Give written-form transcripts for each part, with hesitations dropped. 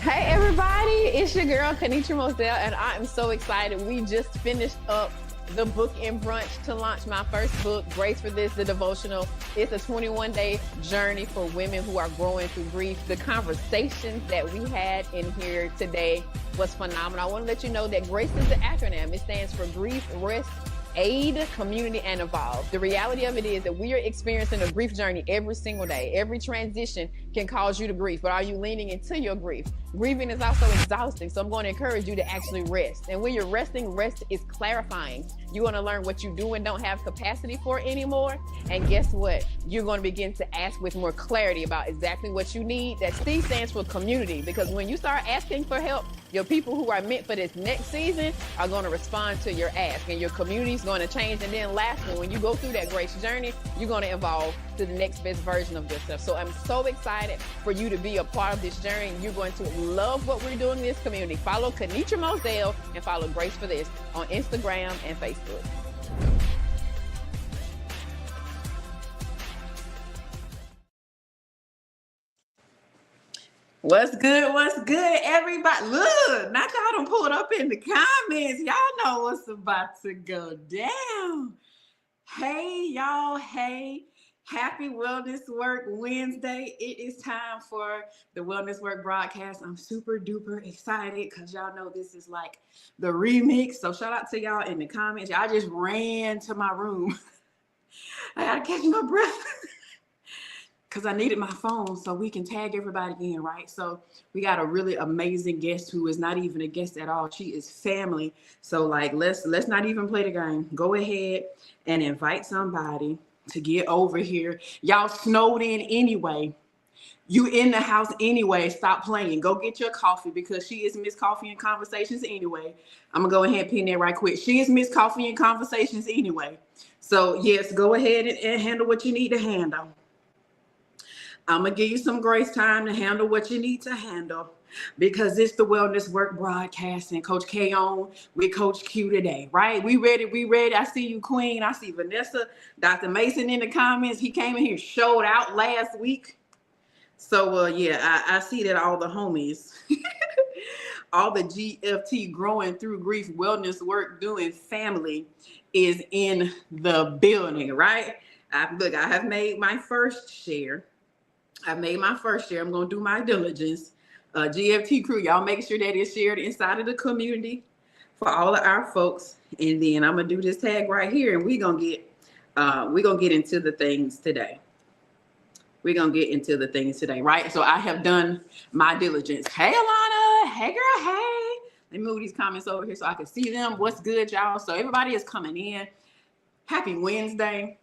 Hey everybody, it's your girl Qwanquita Wright, and I am so excited. We just finished up the book and brunch to launch my first book, Grace for This, the devotional. It's a 21-day journey for women who are growing through grief. The conversations that we had in here today was phenomenal. I want to let you know that GRACE is the acronym. It stands for Grief, Rest, Aid, Community, and Evolve. The reality of it is that we are experiencing a grief journey every single day. Every transition can cause you to grief, but are you leaning into your grief? Grieving is also exhausting, so I'm going to encourage you to actually rest. And when you're resting, rest is clarifying. You're going to learn what you do and don't have capacity for anymore. And guess what? You're going to begin to ask with more clarity about exactly what you need. That C stands for community, because when you start asking for help, your people who are meant for this next season are going to respond to your ask, and your community is going to change. And then lastly, when you go through that grace journey, you're going to evolve to the next best version of yourself. So I'm so excited for you to be a part of this journey. You're going to love what we're doing in this community. Follow Qwanquita Wright and follow Grace for This on Instagram and Facebook. What's good? What's good, everybody? Look, not y'all done pulled up in the comments. Y'all know what's about to go down. Hey, y'all. Hey, happy Wellness Work Wednesday. It is time for the Wellness Work broadcast. I'm super duper excited because y'all know this is like the remix. So shout out to y'all in the comments. Y'all just ran to my room. I gotta catch my breath. Because I needed my phone so we can tag everybody in, right? So we got a really amazing guest who is not even a guest at all. She is family. So like, let's not even play the game. Go ahead and invite somebody to get over here. Y'all snowed in anyway. You in the house anyway. Stop playing. Go get your coffee, because she is Miss Coffee and Conversations anyway. I'm going to go ahead and pin that right quick. She is Miss Coffee and Conversations anyway. So yes, go ahead and handle what you need to handle. I'm going to give you some grace time to handle what you need to handle, because it's the Wellness Work broadcast, and Coach K on with Coach Q today, right? We ready. I see you, Queen. I see Vanessa, Dr. Mason in the comments. He came in here, showed out last week. So, yeah, I see that all the homies, all the GFT growing through grief, wellness work, doing family is in the building, right? Look, I have made my first share. I'm going to do my diligence. GFT crew, y'all make sure that it's shared inside of the community for all of our folks. And then I'm going to do this tag right here, and we're going to get into the things today. Right? So I have done my diligence. Hey, Alana. Hey, girl. Hey. Let me move these comments over here so I can see them. What's good, y'all? So everybody is coming in. Happy Wednesday.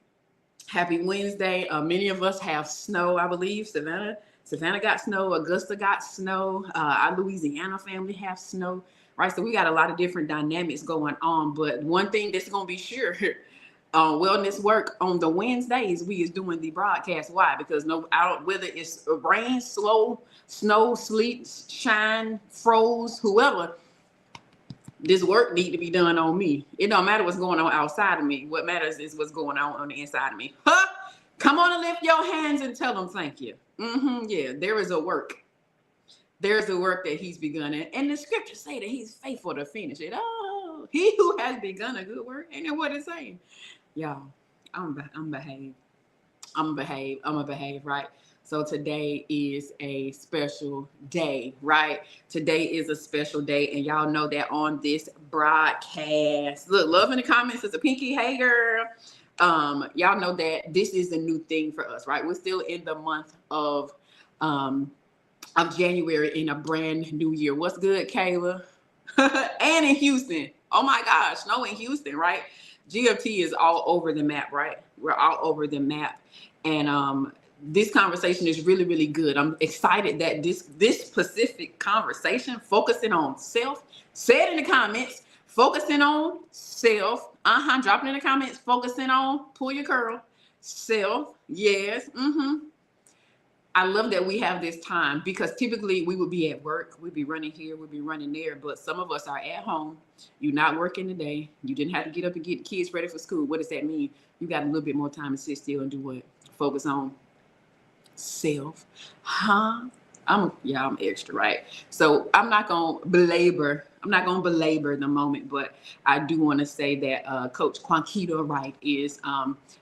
Many of us have snow, I believe. Savannah got snow. Augusta got snow. Our Louisiana family have snow, right? So we got a lot of different dynamics going on. But one thing that's going to be sure, Wellness Work on the Wednesdays, we is doing the broadcast. Why? Because whether it's rain, snow, sleet, shine, froze, whoever, this work need to be done on me. It don't matter what's going on outside of me. What matters is what's going on the inside of me. Huh? Come on and lift your hands and tell them thank you. Yeah, there is a work. There's a work that he's begun. And the scriptures say that he's faithful to finish it. Oh, he who has begun a good work. Ain't that what it's saying? Y'all, I'm behave, right? So today is a special day, right? Today is a special day, and y'all know that on this broadcast. Look, love in the comments is a Pinky. Hey, girl. Y'all know that this is a new thing for us, right? We're still in the month of January, in a brand new year. What's good, Kayla? And in Houston. Oh my gosh, snow in Houston, right? GFT is all over the map, right? We're all over the map, and this conversation is really, really good. I'm excited that this specific conversation, focusing on self, say it in the comments, focusing on self. Drop it in the comments, focusing on, pull your curl, self. Yes. I love that we have this time, because typically we would be at work. We'd be running here, we'd be running there. But some of us are at home. You're not working today. You didn't have to get up and get the kids ready for school. What does that mean? You got a little bit more time to sit still and do what? Focus on self. I'm extra, right? So I'm not gonna belabor the moment, but I do want to say that Coach Qwanquita Wright is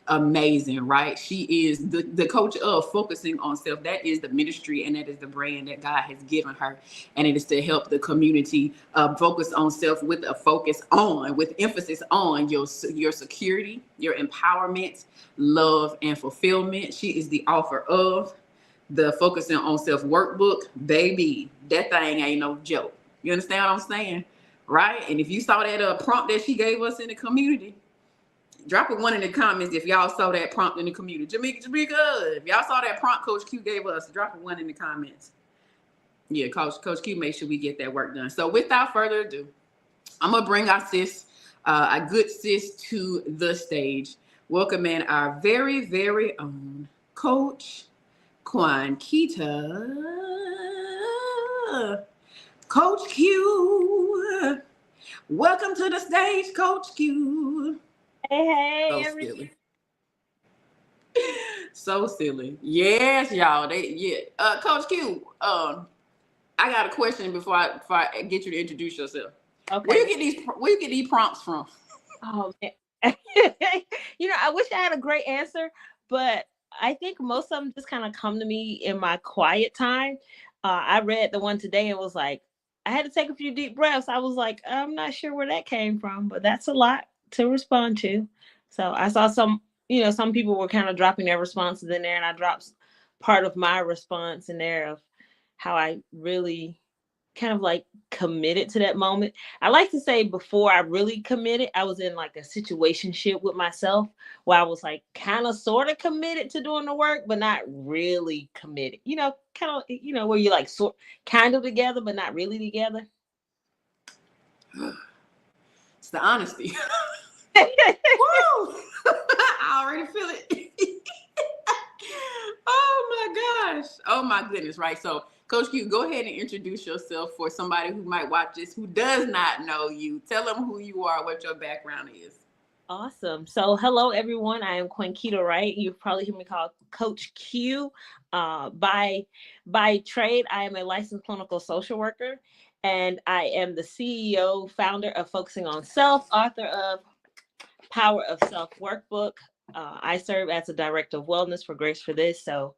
amazing, right? She is the coach of focusing on self. That is the ministry and that is the brand that God has given her, and it is to help the community focus on self with a focus on, with emphasis on your security, your empowerment, love, and fulfillment. She is the author of the Focusing on Self workbook. Baby, that thing ain't no joke. You understand what I'm saying? Right? And if you saw that prompt that she gave us in the community, drop a one in the comments if y'all saw that prompt in the community. Jamaica, if y'all saw that prompt Coach Q gave us, drop a one in the comments. Yeah, Coach Q, make sure we get that work done. So without further ado, I'm gonna bring our sis, a good sis, to the stage. Welcoming our very, very own Coach Qwanquita. Coach Q. Welcome to the stage, Coach Q. Hey, So silly. So silly. Yes, y'all. Coach Q, I got a question before I get you to introduce yourself. Okay. Where you get these prompts from? Oh man. I wish I had a great answer, but I think most of them just kind of come to me in my quiet time. I read the one today and was like, I had to take a few deep breaths. I was like, I'm not sure where that came from, but that's a lot to respond to. So I saw some people were kind of dropping their responses in there, and I dropped part of my response in there of how I really kind of like committed to that moment. I like to say before I really committed, I was in like a situationship with myself where I was like kind of sort of committed to doing the work, but not really committed. Kind of, where you're like kind of together, but not really together. It's the honesty. Woo! I already feel it. Oh my gosh. Oh my goodness. Right. So Coach Q, go ahead and introduce yourself for somebody who might watch this who does not know you. Tell them who you are, what your background is. Awesome. So hello, everyone. I am Qwanquita Wright. You've probably heard me called Coach Q. By trade, I am a licensed clinical social worker, and I am the CEO, founder of Focusing on Self, author of Power of Self workbook. I serve as a director of wellness for Grace for This. So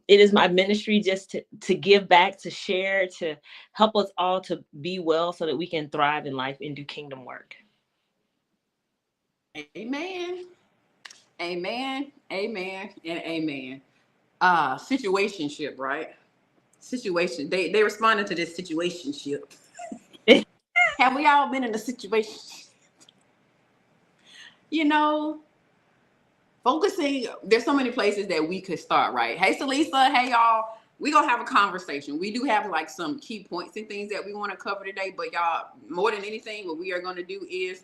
it is my ministry just to give back, to share, to help us all to be well so that we can thrive in life and do kingdom work. Amen. Amen. Amen. And amen. Situationship, right? Situation. They responded to this situationship. Have we all been in a situation? Focusing, there's so many places that we could start, right? Hey, Salisa, hey, y'all. We're going to have a conversation. We do have like some key points and things that we want to cover today, but y'all, more than anything, what we are going to do is,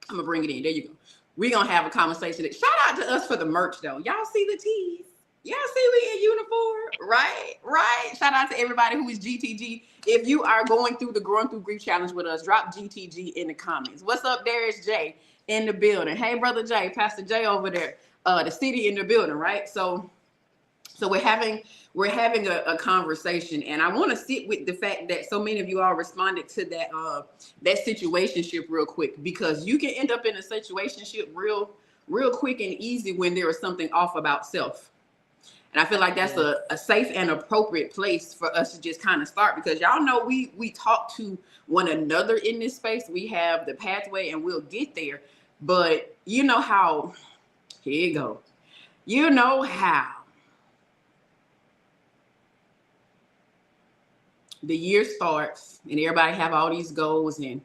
I'm going to bring it in. There you go. We're going to have a conversation. Shout out to us for the merch, though. Y'all see the tees? Y'all see we in uniform? Right. Shout out to everybody who is GTG. If you are going through the Growing Through Grief Challenge with us, drop GTG in the comments. What's up, Darius J in the building? Hey, Brother J, Pastor J over there. The city in the building, right? So we're having a conversation, and I want to sit with the fact that so many of you all responded to that situationship real quick, because you can end up in a situationship real quick and easy when there is something off about self. And I feel like that's a safe and appropriate place for us to just kind of start, because y'all know we talk to one another in this space. We have the pathway and we'll get there. But you know how, here you go. You know how the year starts and everybody have all these goals, and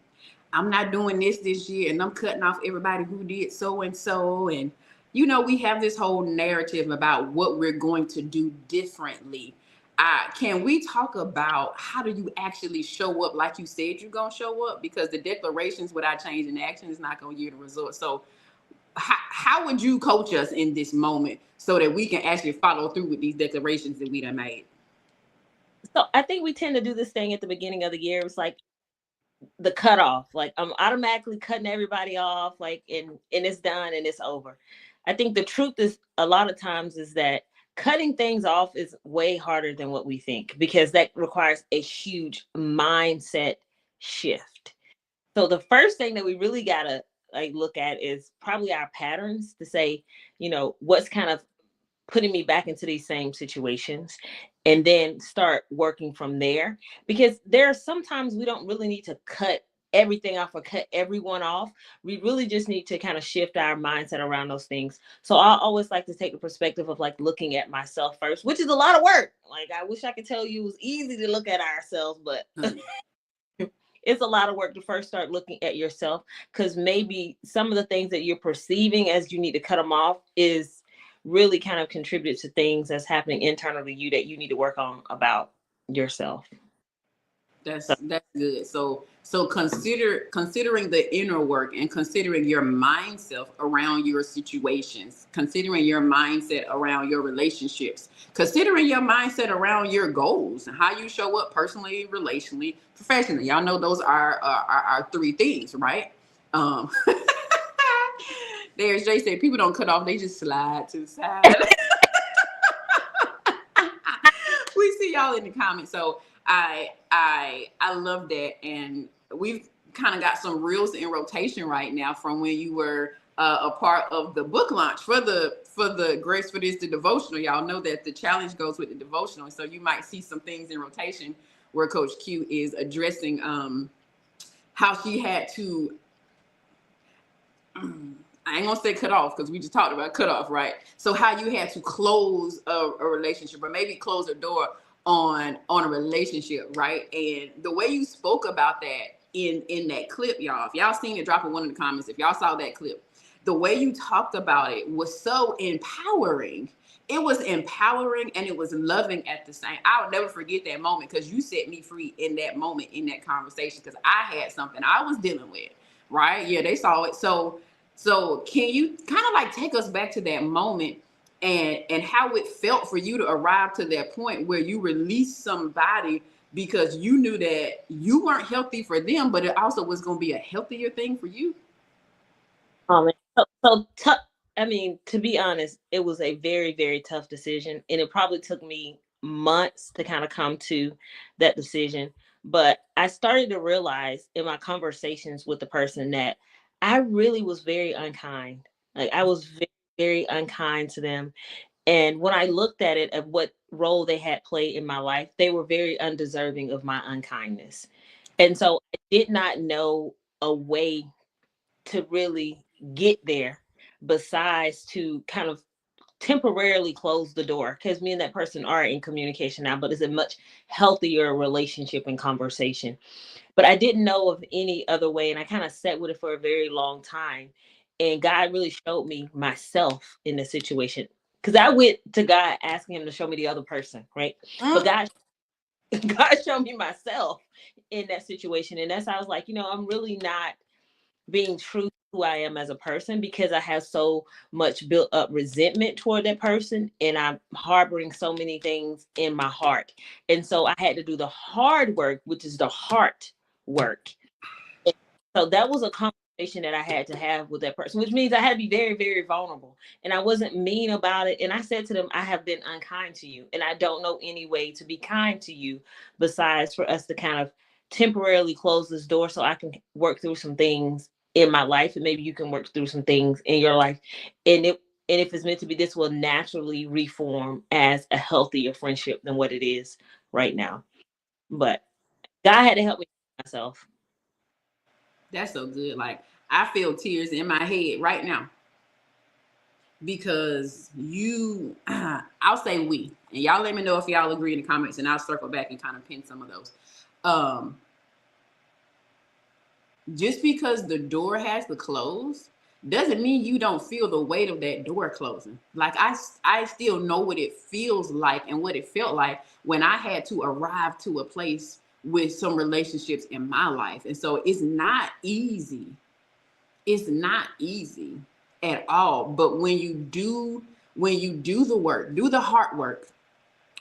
I'm not doing this year, and I'm cutting off everybody who did so and so. And we have this whole narrative about what we're going to do differently. Can we talk about how do you actually show up like you said you're going to show up? Because the declarations without changing action is not going to yield a result. So how would you coach us in this moment so that we can actually follow through with these declarations that we done made? So I think we tend to do this thing at the beginning of the year. It's like the cutoff. Like I'm automatically cutting everybody off, like and it's done and it's over. I think the truth is a lot of times is that cutting things off is way harder than what we think, because that requires a huge mindset shift. So the first thing that we really gotta like look at is probably our patterns, to say, what's kind of putting me back into these same situations, and then start working from there. Because there are sometimes we don't really need to cut everything off or cut everyone off. We really just need to kind of shift our mindset around those things. So I always like to take the perspective of like looking at myself first, which is a lot of work. Like, I wish I could tell you it was easy to look at ourselves, but it's a lot of work to first start looking at yourself, because maybe some of the things that you're perceiving as you need to cut them off is really kind of contribute to things that's happening internally you that you need to work on about yourself. So, That's good. So considering the inner work and considering your mindset around your situations, considering your mindset around your relationships, considering your mindset around your goals and how you show up personally, relationally, professionally. Y'all know those are our three things, right? Um, there's Jay said people don't cut off; they just slide to the side. We see y'all in the comments. So I love that, and we've kind of got some reels in rotation right now from when you were a part of the book launch for the Grace for This, the devotional. Y'all know that the challenge goes with the devotional, so you might see some things in rotation where Coach Q is addressing how she had to. I ain't gonna say cut off, because we just talked about cut off, right? So how you had to close a relationship, or maybe close a door on a relationship, right? And the way you spoke about that in that clip, y'all, if y'all seen it, drop in one of the comments. If y'all saw that clip, the way you talked about it was so empowering. It was empowering and it was loving at the same. I'll never forget that moment, because you set me free in that moment, in that conversation, because I had something I was dealing with, right? Yeah, they saw it. So can you kind of like take us back to that moment and how it felt for you to arrive to that point where you released somebody because you knew that you weren't healthy for them, but it also was going to be a healthier thing for you? I mean, to be honest, it was a very, very tough decision, and it probably took me months to kind of come to that decision. But I started to realize in my conversations with the person that I really was very unkind. Like, I was very, very unkind to them. And when I looked at it, at what role they had played in my life, they were very undeserving of my unkindness. And so I did not know a way to really get there besides to kind of temporarily close the door, because me and that person are in communication now, but it's a much healthier relationship and conversation. But I didn't know of any other way, and I kind of sat with it for a very long time, and God really showed me myself in the situation, because I went to God asking him to show me the other person, right? But God showed me myself in that situation, and that's how I was like, I'm really not being true to who I am as a person, because I have so much built up resentment toward that person, and I'm harboring so many things in my heart. And so I had to do the hard work, which is the heart work. And so that was a conversation that I had to have with that person, which means I had to be very, very vulnerable. And I wasn't mean about it. And I said to them, I have been unkind to you, and I don't know any way to be kind to you besides for us to kind of temporarily close this door so I can work through some things in my life, and maybe you can work through some things in your life. And if it's meant to be, this will naturally reform as a healthier friendship than what it is right now. But God had to help me myself. That's so good. Like, I feel tears in my head right now, because I'll say we, and y'all let me know if y'all agree in the comments, and I'll circle back and kind of pin some of those. Just because the door has to close doesn't mean you don't feel the weight of that door closing. Like, I still know what it feels like and what it felt like when I had to arrive to a place with some relationships in my life. And so it's not easy. It's not easy at all. But when you do the work, do the hard work.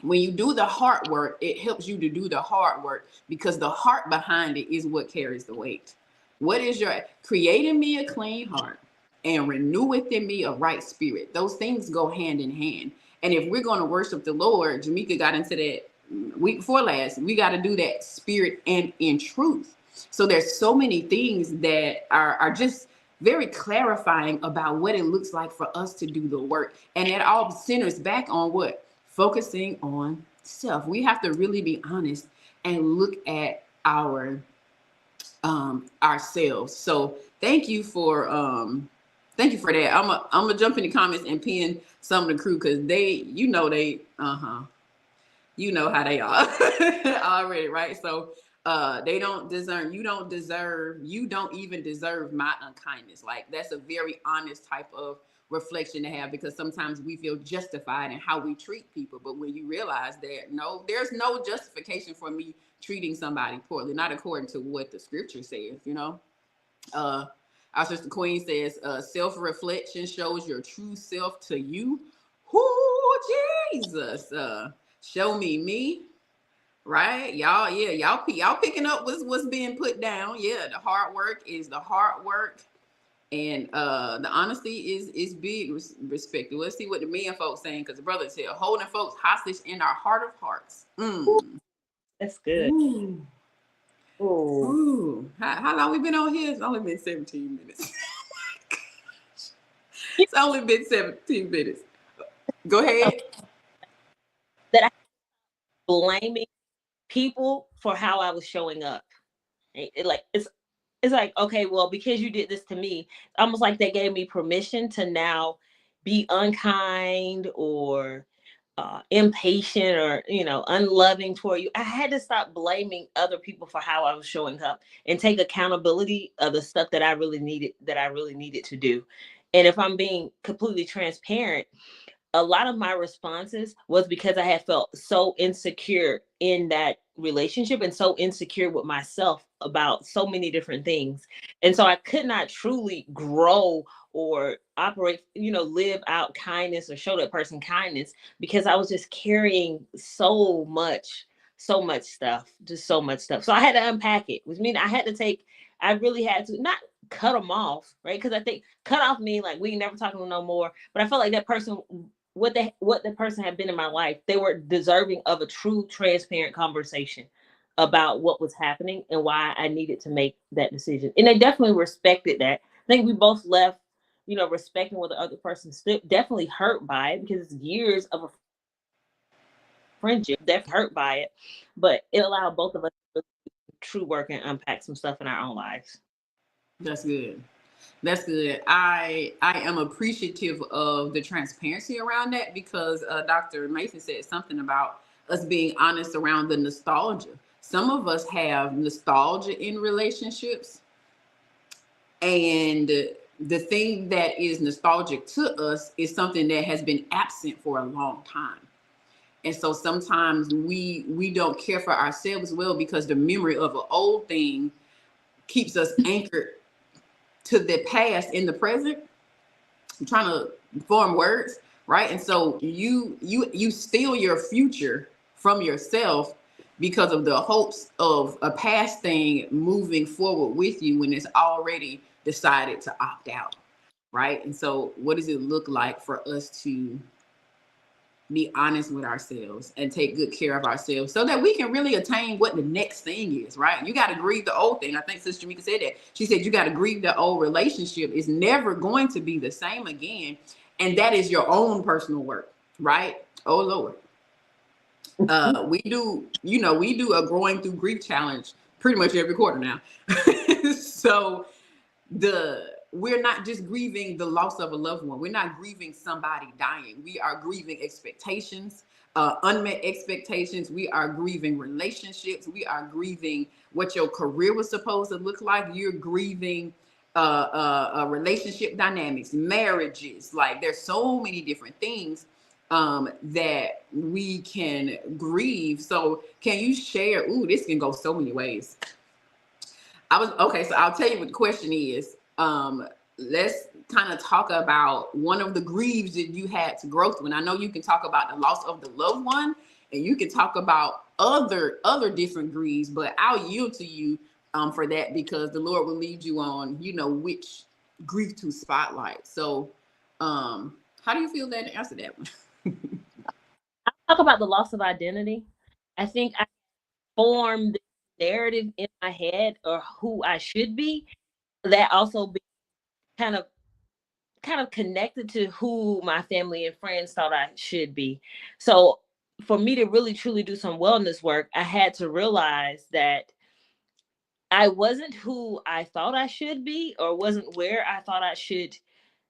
When you do the hard work, it helps you to do the hard work, because the heart behind it is what carries the weight. What is your creating me a clean heart and renew within me a right spirit? Those things go hand in hand. And if we're going to worship the Lord, Jamaica got into that week before last, we got to do that spirit and in truth. So there's so many things that are just very clarifying about what it looks like for us to do the work. And it all centers back on what? Focusing on self. We have to really be honest and look at ourselves. So thank you for that. I'm gonna jump in the comments and pin some of the crew because you know how they are already, right? So they don't deserve, you don't even deserve my unkindness. Like that's a very honest type of reflection to have, because sometimes we feel justified in how we treat people. But when you realize that no, there's no justification for me treating somebody poorly, not according to what the scripture says, you know. Our sister Queen says, self-reflection shows your true self to you. Whoo, Jesus. Show me, right? Y'all picking up what's being put down. Yeah, the hard work is the hard work. And the honesty is big respected. Let's see what the men folks saying, because the brother said holding folks hostage in our heart of hearts. That's good. Ooh. Ooh. How long we been on here? It's only been 17 minutes. It's only been 17 minutes. Go ahead. That I blaming people for how I was showing up. It's like, okay, well, because you did this to me, almost like they gave me permission to now be unkind or impatient or, unloving toward you. I had to stop blaming other people for how I was showing up and take accountability of the stuff that I really needed to do. And if I'm being completely transparent, a lot of my responses was because I had felt so insecure in that relationship and so insecure with myself about so many different things. And so I could not truly grow or operate, live out kindness or show that person kindness, because I was just carrying so much stuff, just so much stuff. So I had to unpack it, which means I really had to not cut them off, right? Because I think cut off mean like we ain't never talking no more. But I felt like that person, what the person had been in my life, they were deserving of a true, transparent conversation about what was happening and why I needed to make that decision. And they definitely respected that. I think we both left, respecting what the other person stood, definitely hurt by it, because it's years of a friendship, definitely hurt by it. But it allowed both of us to do true work and unpack some stuff in our own lives. That's good. That's good. I am appreciative of the transparency around that, because Dr. Mason said something about us being honest around the nostalgia. Some of us have nostalgia in relationships, and the thing that is nostalgic to us is something that has been absent for a long time. And so sometimes we don't care for ourselves well, because the memory of an old thing keeps us anchored to the past in the present. I'm trying to form words, right? And so you steal your future from yourself because of the hopes of a past thing moving forward with you when it's already decided to opt out, right? And so what does it look like for us to be honest with ourselves and take good care of ourselves so that we can really attain what the next thing is, right? You got to grieve the old thing. I think Sister Jamaica said that. She said you got to grieve the old relationship. It's never going to be the same again. And that is your own personal work, right? Oh, Lord. We do a growing through grief challenge pretty much every quarter now. So we're not just grieving the loss of a loved one. We're not grieving somebody dying. We are grieving expectations, unmet expectations. We are grieving relationships. We are grieving what your career was supposed to look like. You're grieving relationship dynamics, marriages. Like there's so many different things that we can grieve. So can you share? Ooh, this can go so many ways. So I'll tell you what the question is. Let's kind of talk about one of the grieves that you had to grow through. And I know you can talk about the loss of the loved one, and you can talk about other different grieves, but I'll yield to you for that, because the Lord will lead you on, which grief to spotlight. So how do you feel that to answer that one? talk about the loss of identity, I think I formed this narrative in my head or who I should be that also be kind of connected to who my family and friends thought I should be. So for me to really truly do some wellness work, I had to realize that I wasn't who I thought I should be or wasn't where I thought I should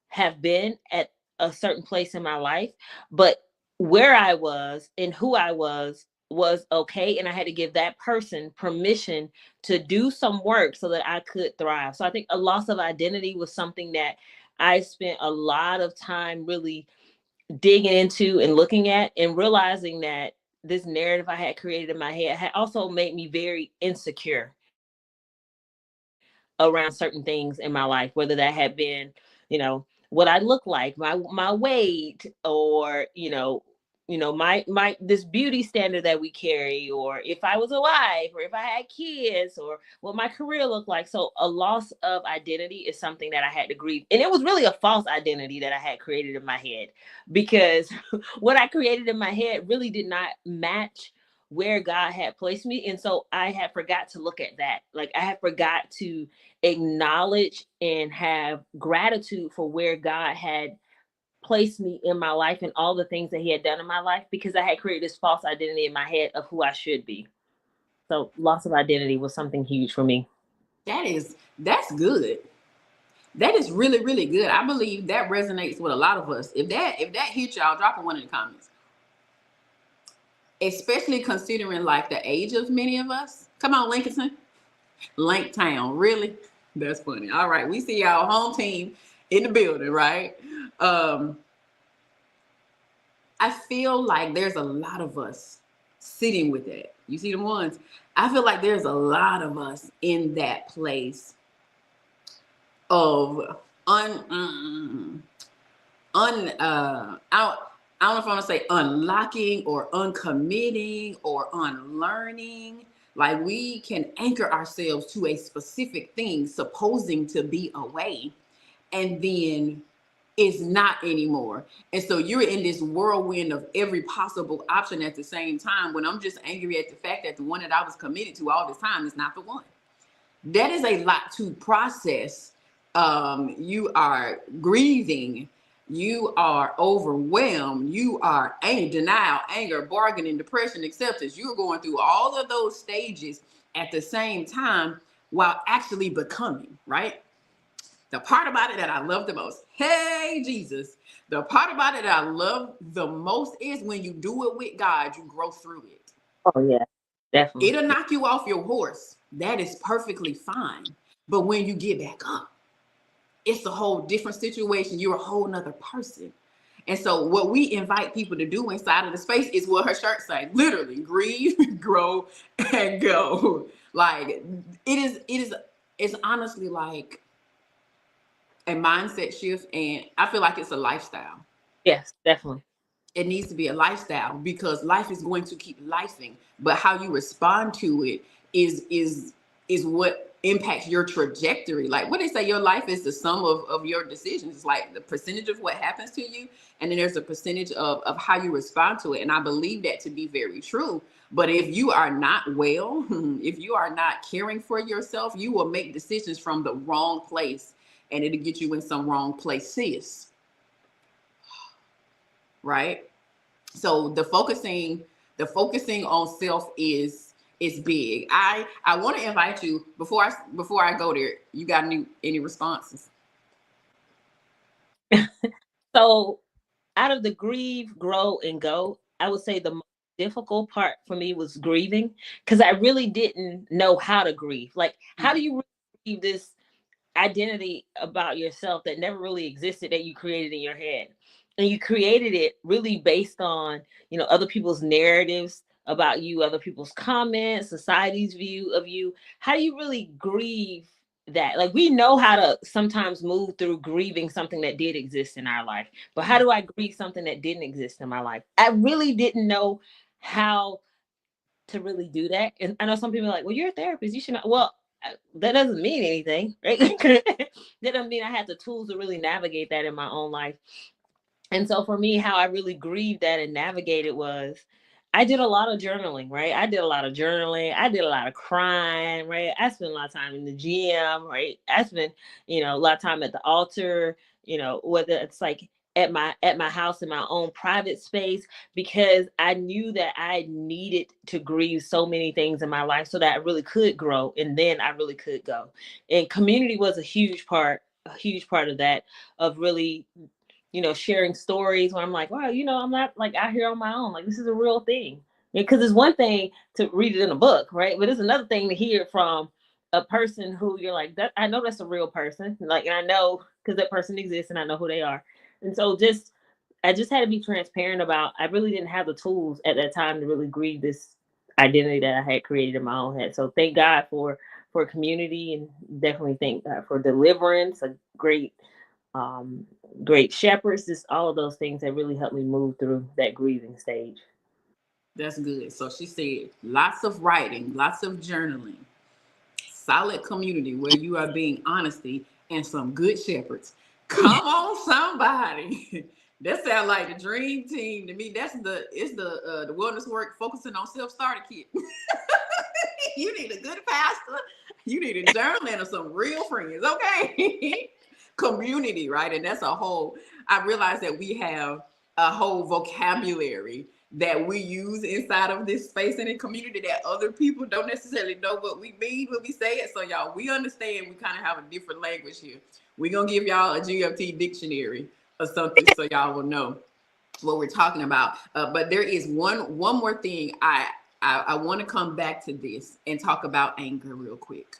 have been at a certain place in my life, but where I was and who I was okay, and I had to give that person permission to do some work so that I could thrive. So I think a loss of identity was something that I spent a lot of time really digging into and looking at, and realizing that this narrative I had created in my head had also made me very insecure around certain things in my life, whether that had been, what I look like, my weight, or my this beauty standard that we carry, or if I was a wife, or if I had kids, or what my career looked like. So a loss of identity is something that I had to grieve, and it was really a false identity that I had created in my head, because what I created in my head really did not match where God had placed me. And so I had forgot to look at that. Like, I had forgot to acknowledge and have gratitude for where God had placed me in my life and all the things that he had done in my life, because I had created this false identity in my head of who I should be. So loss of identity was something huge for me. That's good. That is really, really good. I believe that resonates with a lot of us. If that hit y'all, drop a one in the comments. Especially considering like the age of many of us. Come on, Lincoln. Lanktown, really? That's funny. All right, we see y'all home team in the building, right? I feel like there's a lot of us sitting with that. You see them ones? I feel like there's a lot of us in that place of I don't know if I want to say unlocking or uncommitting or unlearning. Like, we can anchor ourselves to a specific thing supposing to be a way, and then it's not anymore. And so you're in this whirlwind of every possible option at the same time, when I'm just angry at the fact that the one that I was committed to all this time is not the one. That is a lot to process. You are grieving. You are overwhelmed. You are denial, anger, bargaining, depression, acceptance. You're going through all of those stages at the same time while actually becoming, right? The part about it that I love the most, hey, Jesus, the part about it that I love the most is when you do it with God, you grow through it. Oh, yeah, definitely. It'll knock you off your horse. That is perfectly fine. But when you get back up, it's a whole different situation. You're a whole nother person. And so what we invite people to do inside of the space is what her shirt says, literally grieve, grow, and go. Like, it's honestly like a mindset shift. And I feel like it's a lifestyle. Yes, definitely. It needs to be a lifestyle, because life is going to keep lifing, but how you respond to it is what impacts your trajectory. Like what they say, your life is the sum of your decisions. It's like the percentage of what happens to you, and then there's a percentage of how you respond to it. And I believe that to be very true. But if you are not well, if you are not caring for yourself, you will make decisions from the wrong place, and it'll get you in some wrong places. Right? So the focusing on self is big. I want to invite you, before I go there, you got any responses? So out of the grieve, grow, and go, I would say the most difficult part for me was grieving, because I really didn't know how to grieve. Like, how do you grieve this identity about yourself that never really existed, that you created in your head? And you created it really based on, other people's narratives about you, other people's comments, society's view of you. How do you really grieve that? Like, we know how to sometimes move through grieving something that did exist in our life, but how do I grieve something that didn't exist in my life? I really didn't know how to really do that. And I know some people are like, well, you're a therapist, you should know. Well, that doesn't mean anything, right? That doesn't mean I had the tools to really navigate that in my own life. And so for me, how I really grieved that and navigated was I did a lot of journaling, right? I did a lot of journaling. I did a lot of crying, right? I spent a lot of time in the gym, right? I spent, a lot of time at the altar, whether it's like at my house in my own private space, because I knew that I needed to grieve so many things in my life so that I really could grow and then I really could go. And community was a huge part of that, of really sharing stories where I'm like, wow, I'm not like out here on my own. Like, this is a real thing. Because it's one thing to read it in a book, right? But it's another thing to hear it from a person who you're like, that I know that's a real person. Like, and I know because that person exists and I know who they are. And so I just had to be transparent about, I really didn't have the tools at that time to really grieve this identity that I had created in my own head. So thank God for community, and definitely thank God for deliverance, a um, great shepherds, just all of those things that really helped me move through that grieving stage. That's good. So she said lots of writing, lots of journaling, solid community where you are being honesty, and some good shepherds. Come on, somebody. That sounds like the dream team to me. The wellness work focusing on self-starter kit. You need a good pastor. You need a journal and some real friends, okay? Community, right? And that's a whole, I realize that we have a whole vocabulary that we use inside of this space and in community that other people don't necessarily know what we mean when we say it. So y'all, we understand we kind of have a different language here. We're going to give y'all a GFT dictionary or something so y'all will know what we're talking about. But there is one more thing I want to come back to this and talk about anger real quick.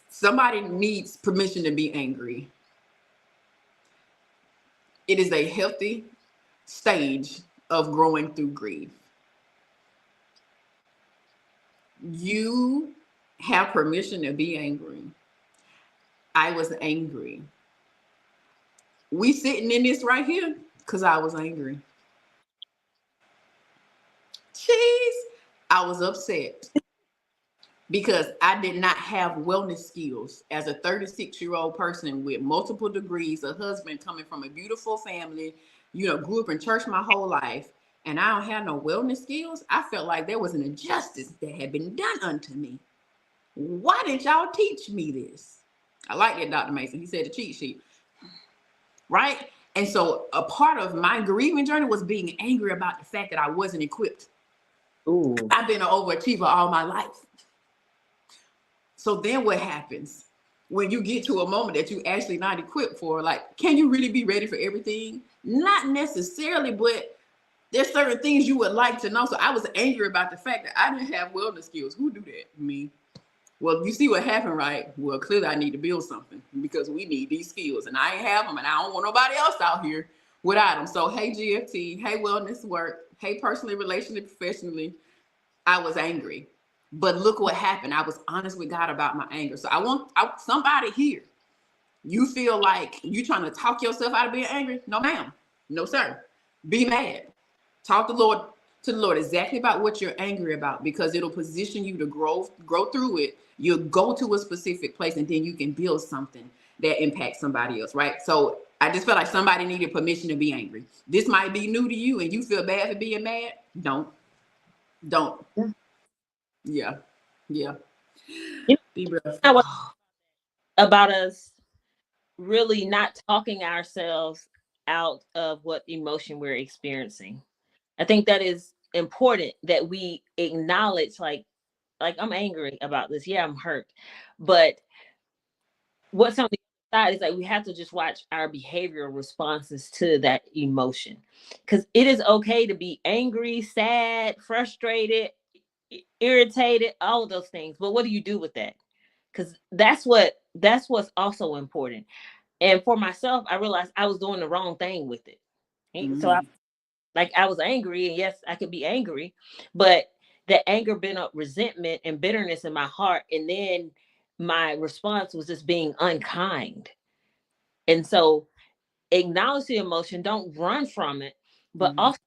Somebody needs permission to be angry. It is a healthy stage of growing through grief. You have permission to be angry. I was angry. We sitting in this right here because I was angry. Jeez, I was upset because I did not have wellness skills as a 36-year-old person with multiple degrees, a husband coming from a beautiful family, grew up in church my whole life, and I don't have no wellness skills. I felt like there was an injustice that had been done unto me. Why didn't y'all teach me this? I like that, Dr. Mason. He said the cheat sheet, right? And so a part of my grieving journey was being angry about the fact that I wasn't equipped. Ooh. I've been an overachiever all my life. So then what happens when you get to a moment that you actually not equipped for? Like, can you really be ready for everything? Not necessarily, but there's certain things you would like to know. So I was angry about the fact that I didn't have wellness skills. Who do that? Me. Well, you see what happened, right? Well, clearly I need to build something because we need these skills and I ain't have them and I don't want nobody else out here without them. So, hey, GFT, hey, wellness work, hey, personally, relationally, professionally, I was angry. But look what happened. I was honest with God about my anger. So I want somebody here. You feel like you trying to talk yourself out of being angry? No, ma'am. No, sir. Be mad. Talk to the Lord exactly about what you're angry about, because it'll position you to grow through it. You'll go to a specific place and then you can build something that impacts somebody else, right? So I just felt like somebody needed permission to be angry. This might be new to you and you feel bad for being mad. Don't. Yeah. Deep breath. About us really not talking ourselves out of what emotion we're experiencing. I think that is important, that we acknowledge, like I'm angry about this. Yeah, I'm hurt. But what's on the side is like we have to just watch our behavioral responses to that emotion. Because it is okay to be angry, sad, frustrated, irritated, all of those things. But what do you do with that? Because that's what's also important. And for myself, I realized I was doing the wrong thing with it. So I was angry, and yes, I could be angry, but the anger been up resentment and bitterness in my heart. And then my response was just being unkind. And so acknowledge the emotion, don't run from it, but also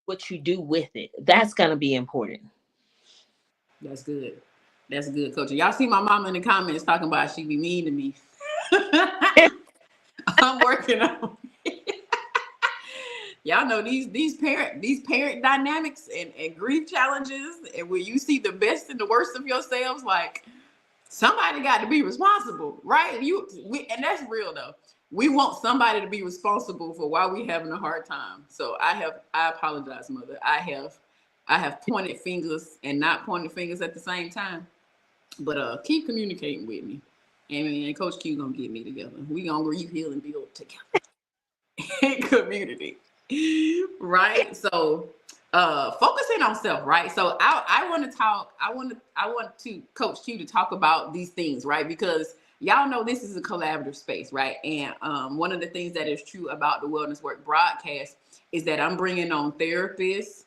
what you do with it. That's going to be important. That's good. That's good, Coach. Y'all see my mama in the comments talking about she be mean to me. I'm working on. Y'all know these parent dynamics and grief challenges, and when you see the best and the worst of yourselves, like somebody got to be responsible, right? And that's real though. We want somebody to be responsible for why we having a hard time. So I apologize, mother. I have pointed fingers and not pointed fingers at the same time. But keep communicating with me. And Coach Q gonna get me together. We gonna grieve, heal, and build together in community. Right? So focusing on self, right? So I want to talk, I want to Coach Q to talk about these things, right? Because y'all know this is a collaborative space, right? And one of the things that is true about the Wellness Work broadcast is that I'm bringing on therapists,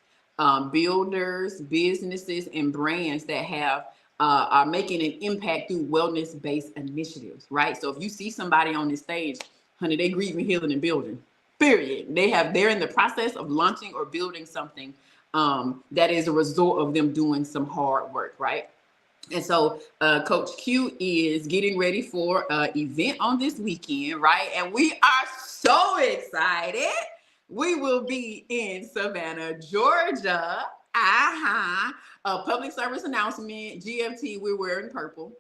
builders, businesses, and brands that have are making an impact through wellness-based initiatives, right? So if you see somebody on this stage, honey, they grieving, healing, and building. Period. They're in the process of launching or building something that is a result of them doing some hard work, right? And so Coach Q is getting ready for an event on this weekend, right? And we are so excited. We will be in Savannah, Georgia. A public service announcement. GFT, we're wearing purple.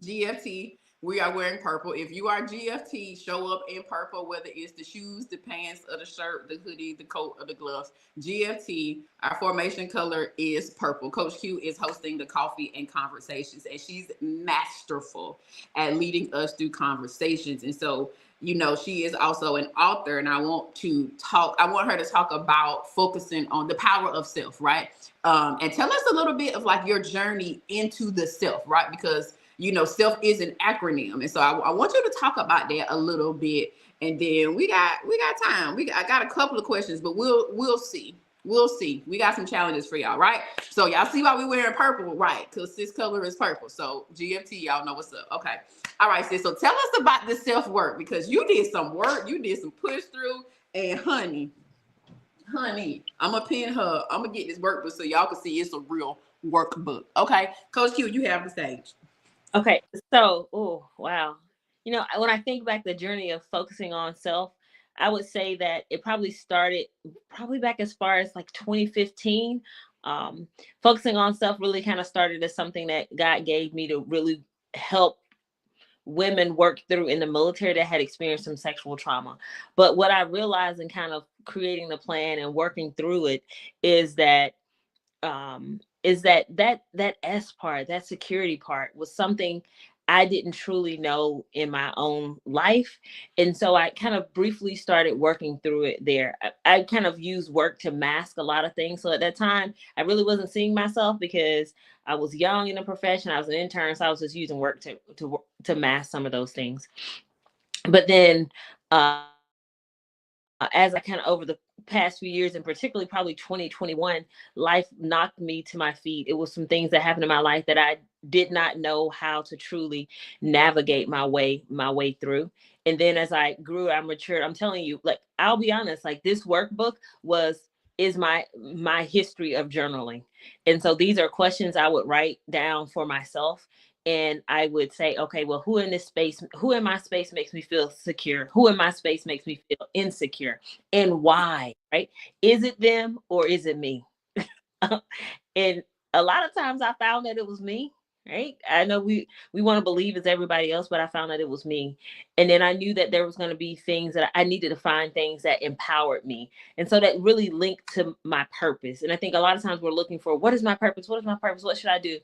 GFT, we are wearing purple. If you are GFT, show up in purple, whether it's the shoes, the pants, or the shirt, the hoodie, the coat, or the gloves. GFT, our formation color is purple. Coach Q is hosting the coffee and conversations, and she's masterful at leading us through conversations. And so, she is also an author, and I want her to talk about focusing on the power of self, right? And tell us a little bit of like your journey into the self, right? Because self is an acronym, and so I want you to talk about that a little bit, and then we got time. I got a couple of questions, but we'll see. We'll see. We got some challenges for y'all, right? So y'all see why we wearing purple, right? Because this color is purple. So GFT, y'all know what's up. Okay. All right, sis. So tell us about the self work, because you did some work, you did some push through, and honey, I'm gonna pin her. I'm gonna get this workbook so y'all can see it's a real workbook. Okay, Coach Q, you have the stage. Okay, so, oh, wow. When I think back the journey of focusing on self, I would say that it probably started back as far as like 2015. Focusing on self really kind of started as something that God gave me to really help women work through in the military that had experienced some sexual trauma. But what I realized in kind of creating the plan and working through it is that that S part, that security part, was something I didn't truly know in my own life. And so I kind of briefly started working through it there. I kind of used work to mask a lot of things. So at that time, I really wasn't seeing myself because I was young in the profession. I was an intern, so I was just using work to mask some of those things. But then as I kind of over the past few years, and particularly probably 2021, life knocked me to my feet. It was some things that happened in my life that I did not know how to truly navigate my way through. And then as I grew, I matured. I'm telling you, like, I'll be honest, like, this workbook is my history of journaling. And so these are questions I would write down for myself, and I would say, okay, well, who in my space makes me feel secure? Who in my space makes me feel insecure? And why, right? Is it them or is it me? And a lot of times I found that it was me, right? I know we want to believe it's everybody else, but I found that it was me. And then I knew that there was going to be things that I needed to find, things that empowered me. And so that really linked to my purpose. And I think a lot of times we're looking for, what is my purpose? What is my purpose? What should I do?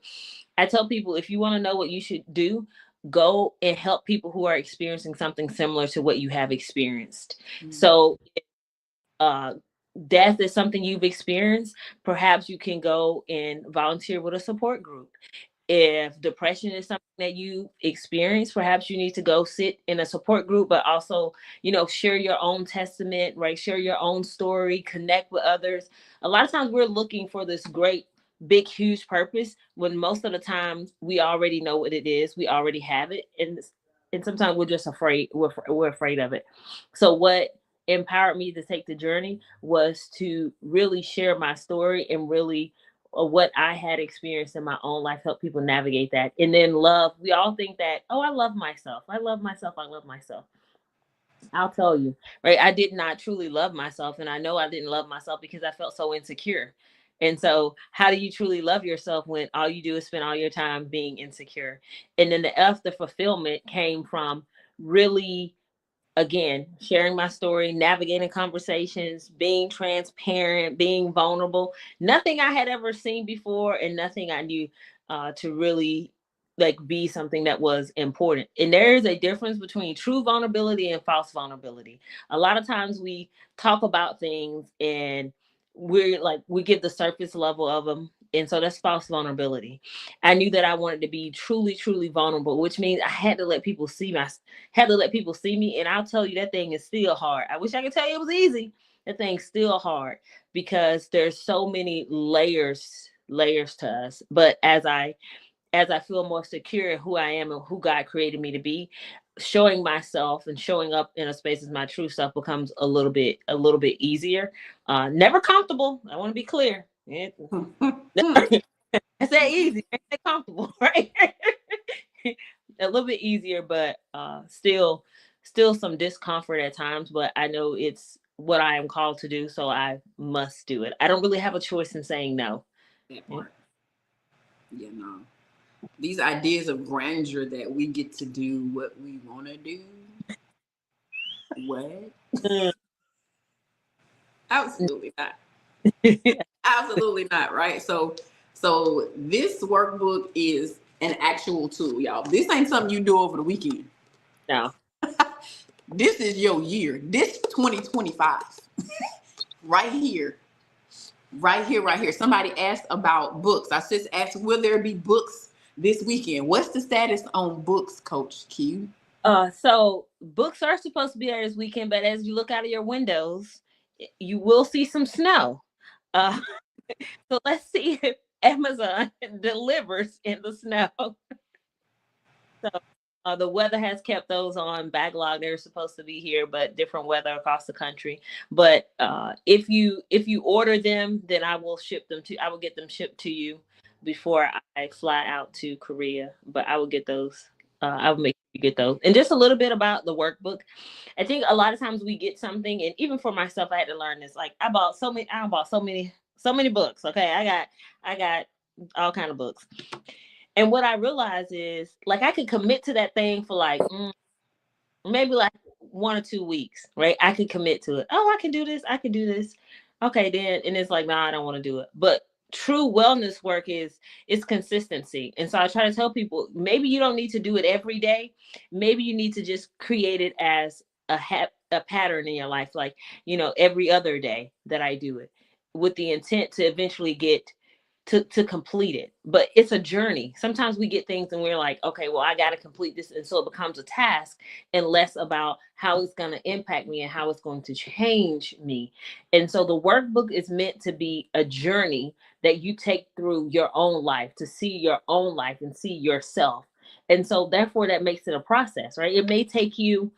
I tell people, if you want to know what you should do, go and help people who are experiencing something similar to what you have experienced. Mm-hmm. So uh, death is something you've experienced, perhaps you can go and volunteer with a support group. If depression is something that you experience, perhaps you need to go sit in a support group, but also, share your own testament, right? Share your own story, connect with others. A lot of times we're looking for this great, big, huge purpose when most of the time we already know what it is. We already have it. And sometimes we're just afraid. We're afraid of it. So what empowered me to take the journey was to really share my story and really what I had experienced in my own life, help people navigate that. And then love. We all think that, oh, I love myself. I love myself. I love myself. I'll tell you, right? I did not truly love myself. And I know I didn't love myself because I felt so insecure. And so, how do you truly love yourself when all you do is spend all your time being insecure? And then the fulfillment came from really, again, sharing my story, navigating conversations, being transparent, being vulnerable. Nothing I had ever seen before, and nothing I knew to really like be something that was important. And there is a difference between true vulnerability and false vulnerability. A lot of times we talk about things and we're like, we give the surface level of them. And so that's false vulnerability. I knew that I wanted to be truly, truly vulnerable, which means I had to let people see my had to let people see me. And I'll tell you, that thing is still hard. I wish I could tell you it was easy. That thing's still hard because there's so many layers to us. But as I feel more secure in who I am and who God created me to be, showing myself and showing up in a space as my true self becomes a little bit easier. Never comfortable. I want to be clear. It's that easy. It's that comfortable, right? A little bit easier, but still some discomfort at times. But I know it's what I am called to do, so I must do it. I don't really have a choice in saying no. That part. Yeah, no. These ideas of grandeur that we get to do what we want to do. What? Mm. Absolutely not. Absolutely not. Right. So this workbook is an actual tool, y'all. This ain't something you do over the weekend. No. This is your year. This 2025. Right here. Right here, right here. Somebody asked about books. I just asked, will there be books this weekend? What's the status on books, Coach Q? So books are supposed to be there this weekend, but as you look out of your windows, you will see some snow. Uh, so let's see if Amazon delivers in the snow. So the weather has kept those on backlog. They're supposed to be here, but different weather across the country. But if you order them, then I will ship them to. I will get them shipped to you before I fly out to Korea. But I will get those. I will make sure you get those. And just a little bit about the workbook. I think a lot of times we get something, and even for myself, I had to learn this. Like I bought so many. I bought so many books. Okay, I got all kind of books. And what I realized is like I could commit to that thing for like maybe like 1 or 2 weeks, right? I could commit to it. Oh, I can do this. I can do this. Okay, then and it's like, nah, I don't want to do it. But true wellness work is it's consistency. And so I try to tell people maybe you don't need to do it every day. Maybe you need to just create it as a pattern in your life, like every other day that I do it, with the intent to eventually get to complete it. But it's a journey. Sometimes we get things and we're like, okay, well, I got to complete this, and so it becomes a task and less about how it's going to impact me and how it's going to change me. And so the workbook is meant to be a journey that you take through your own life, to see your own life and see yourself. And so therefore that makes it a process, right? It may take you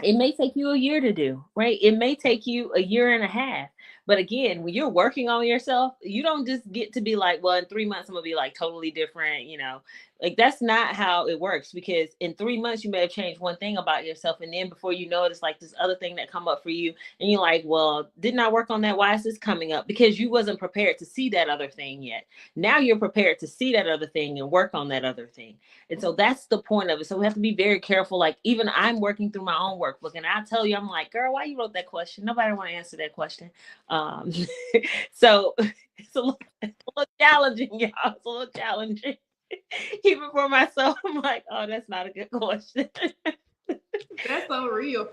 a year to do, right? It may take you a year and a half. But again, when you're working on yourself, you don't just get to be like, well, in 3 months, I'm going to be like totally different. Like that's not how it works, because in 3 months, you may have changed one thing about yourself. And then before you know it, it's like this other thing that come up for you. And you're like, well, didn't I work on that? Why is this coming up? Because you wasn't prepared to see that other thing yet. Now you're prepared to see that other thing and work on that other thing. And so that's the point of it. So we have to be very careful. Like even I'm working through my own workbook, and I tell you, I'm like, girl, why you wrote that question? Nobody want to answer that question. Um, so it's a little challenging, y'all. It's a little challenging. Even for myself, I'm like, oh, that's not a good question. That's so real.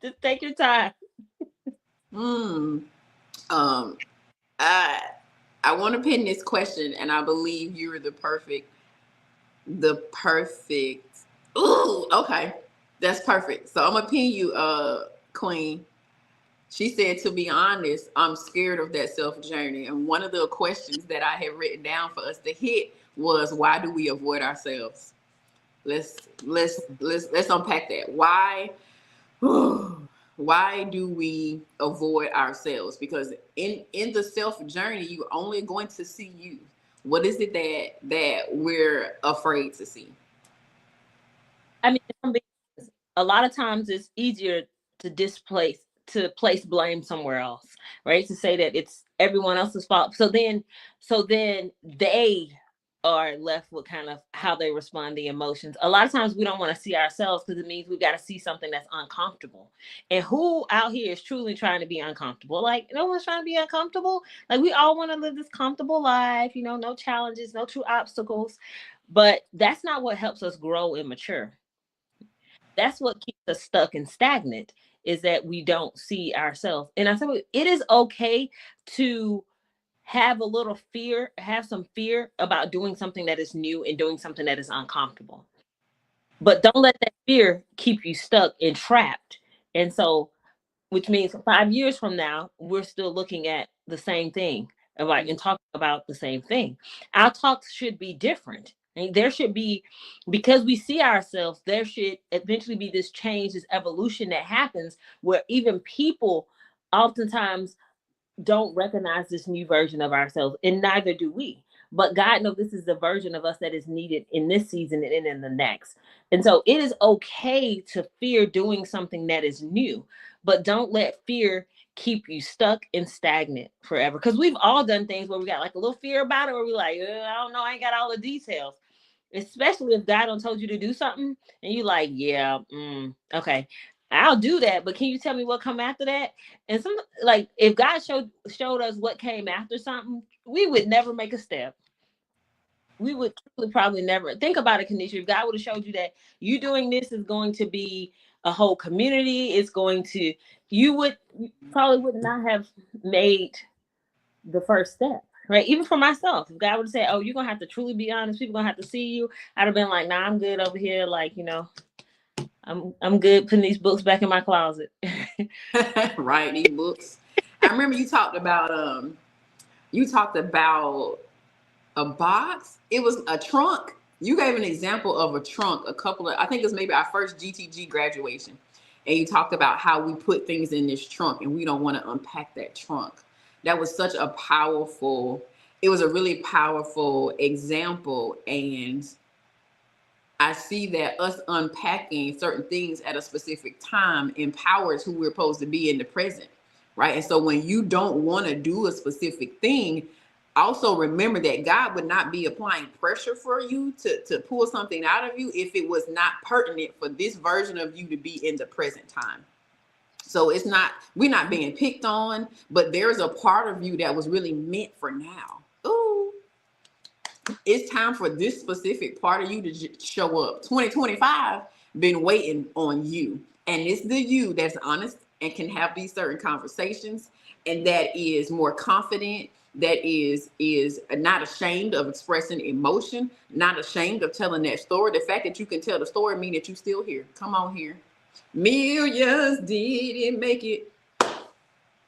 Just take your time. Hmm. I I want to pin this question, and I believe you're the perfect. Ooh, okay, that's perfect. So I'm gonna pin you, Queen. She said, to be honest, I'm scared of that self journey. And one of the questions that I had written down for us to hit was, why do we avoid ourselves? Let's unpack that. Why do we avoid ourselves? Because in the self journey, you're only going to see you. What is it that we're afraid to see? I mean, if I'm being honest, a lot of times it's easier to place blame somewhere else, right? To say that it's everyone else's fault. So then they are left with kind of how they respond to emotions. A lot of times we don't want to see ourselves because it means we got to see something that's uncomfortable. And who out here is truly trying to be uncomfortable? Like, no one's trying to be uncomfortable. Like, we all want to live this comfortable life, no challenges, no true obstacles. But that's not what helps us grow and mature. That's what keeps us stuck and stagnant, is that we don't see ourselves. And I said, it is okay to have a little fear, have some fear about doing something that is new and doing something that is uncomfortable. But don't let that fear keep you stuck and trapped. And so, which means 5 years from now, we're still looking at the same thing, like, and talking about the same thing. Our talks should be different. And there should be, because we see ourselves, there should eventually be this change, this evolution that happens where even people oftentimes don't recognize this new version of ourselves, and neither do we. But God knows this is the version of us that is needed in this season and in the next. And so it is okay to fear doing something that is new, but don't let fear keep you stuck and stagnant forever. Because we've all done things where we got like a little fear about it, where we're like, I don't know, I ain't got all the details. Especially if God done told you to do something and you like, yeah, okay, I'll do that, but can you tell me what come after that? And some, like, if God showed us what came after something, we would never make a step. We would probably never think about it, Kanisha. If God would have showed you that you doing this is going to be a whole community, it's going to, you probably would not have made the first step, right? Even for myself, if God would say, "Oh, you're gonna have to truly be honest. People gonna have to see you," I'd have been like, "Nah, I'm good over here. Like, I'm good putting these books back in my closet." Right, these books. I remember you talked about a box. It was a trunk. You gave an example of a trunk, I think it was maybe our first GTG graduation. And you talked about how we put things in this trunk and we don't want to unpack that trunk. That was it was a really powerful example. And I see that us unpacking certain things at a specific time empowers who we're supposed to be in the present, right? And so when you don't want to do a specific thing, also remember that God would not be applying pressure for you to pull something out of you if it was not pertinent for this version of you to be in the present time. So we're not being picked on, but there's a part of you that was really meant for now. Ooh, it's time for this specific part of you to show up. 2025 been waiting on you, and it's the you that's honest and can have these certain conversations, and that is more confident, that is not ashamed of expressing emotion, not ashamed of telling that story. The fact that you can tell the story means that you still here. Come on here. Millions didn't make it.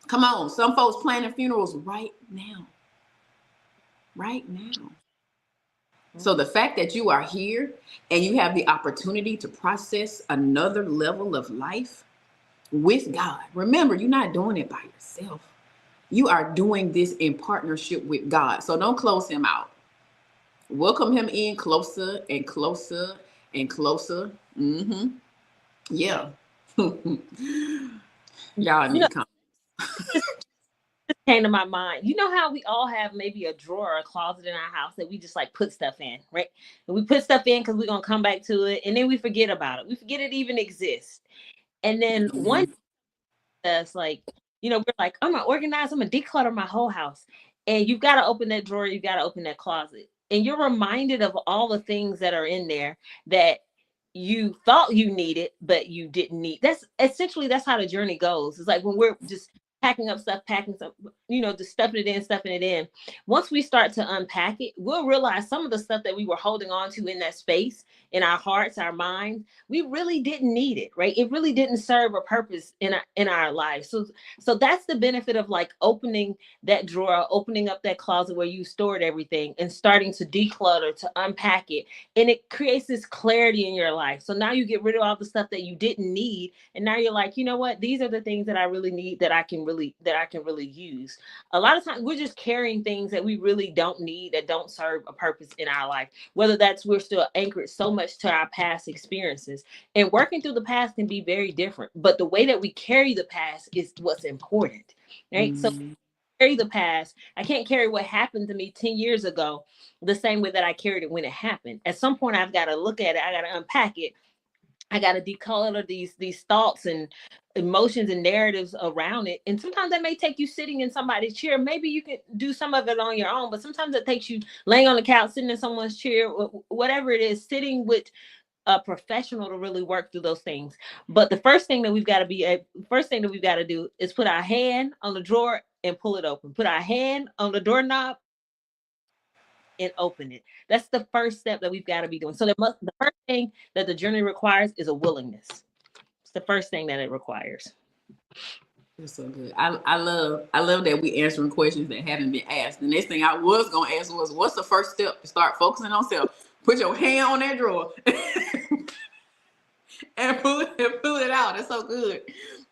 Come on. Some folks planning funerals right now. Right now. So the fact that you are here and you have the opportunity to process another level of life with God. Remember, you're not doing it by yourself. You are doing this in partnership with God. So don't close him out. Welcome him in closer and closer and closer. Yeah. Y'all need comments. Came to my mind. You know how we all have maybe a drawer or a closet in our house that we just like put stuff in, right? And we put stuff in because we're gonna come back to it, and then we forget about it. We forget it even exists. And then one that's like, we're like, I'm gonna organize, I'm gonna declutter my whole house. And you've got to open that drawer, you've got to open that closet. And you're reminded of all the things that are in there that you thought you needed, but you didn't need. That's how the journey goes. It's like when we're just packing some, just stuffing it in. Once we start to unpack it, we'll realize some of the stuff that we were holding on to in that space, in our hearts, our minds, we really didn't need it, right? It really didn't serve a purpose in our lives. So that's the benefit of like opening that drawer, opening up that closet where you stored everything and starting to declutter, to unpack it. And it creates this clarity in your life. So now you get rid of all the stuff that you didn't need. And now you're like, you know what? These are the things that I really need, that I can really use. things. A lot of times we're just carrying things that we really don't need, that don't serve a purpose in our life. Whether that's we're still anchored so much to our past experiences, and working through the past can be very different. But the way that we carry the past is what's important, right? So carry the past. I can't carry what happened to me 10 years ago the same way that I carried it when it happened. At some point, I've got to look at it. I got to unpack it. I got to decolor these thoughts and emotions and narratives around it. And sometimes that may take you sitting in somebody's chair. Maybe you can do some of it on your own, but sometimes it takes you laying on the couch, sitting in someone's chair, whatever it is, sitting with a professional to really work through those things. But the first thing that we've got to do is put our hand on the drawer and pull it open. Put our hand on the doorknob and open it. That's the first step that we've got to be doing. So the first thing that the journey requires is a willingness. It's the first thing that it requires. That's so good. I love that we answering questions that haven't been asked. The next thing I was gonna ask was, what's the first step to start focusing on self? Put your hand on that drawer and pull it out. That's so good.